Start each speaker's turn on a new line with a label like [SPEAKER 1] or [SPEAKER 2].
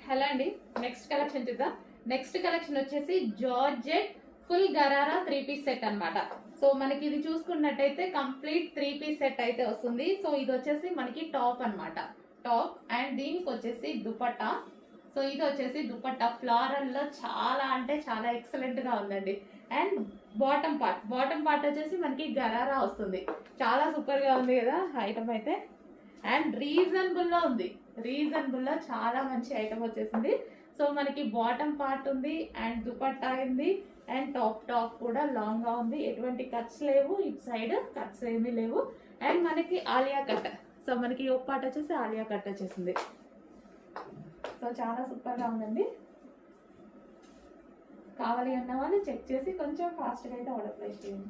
[SPEAKER 1] Hello అండి, next collection చూద్దాం. Next collection వచ్చేసి georgette full gharara 3 piece set అన్నమాట. సో మనకి ఇది చూసుకున్నట్టయితే కంప్లీట్ 3 పీస్ సెట్ అయితే వస్తుంది. సో ఇది వచ్చేసి మనకి టాప్ అన్నమాట, టాప్ అండ్ దీనికి వచ్చేసి దుపట్టా. సో ఇది వచ్చేసి దుపట్టా ఫ్లారల్ లో చాలా అంటే చాలా ఎక్సలెంట్ గా ఉందండి. అండ్ బాటమ్ పార్ట్ వచ్చేసి మనకి గరారా వస్తుంది. చాలా సూపర్ గా ఉంది కదా ఐటమ్ అయితే. అండ్ రీజనబుల్ లో ఉంది, రీజనబుల్ లో చాలా మంచి ఐటమ్ వచ్చేసింది. సో మనకి బాటమ్ పార్ట్ ఉంది అండ్ దుపట్టా ఉంది అండ్ టాప్ కూడా లాంగ్ గా ఉంది. ఎటువంటి కట్స్ లేవు, ఇటు సైడ్ కట్స్ ఏమీ లేవు. అండ్ మనకి ఆలియా కట్, సో మనకి ఒక పార్ట్ వచ్చేసి ఆలియా కట్ వచ్చేసింది. సో చాలా సూపర్ గా ఉందండి. కావాలి అన్న వాళ్ళు చెక్ చేసి కొంచెం ఫాస్ట్గా అయితే ఆర్డర్ ప్లేస్ చేయండి.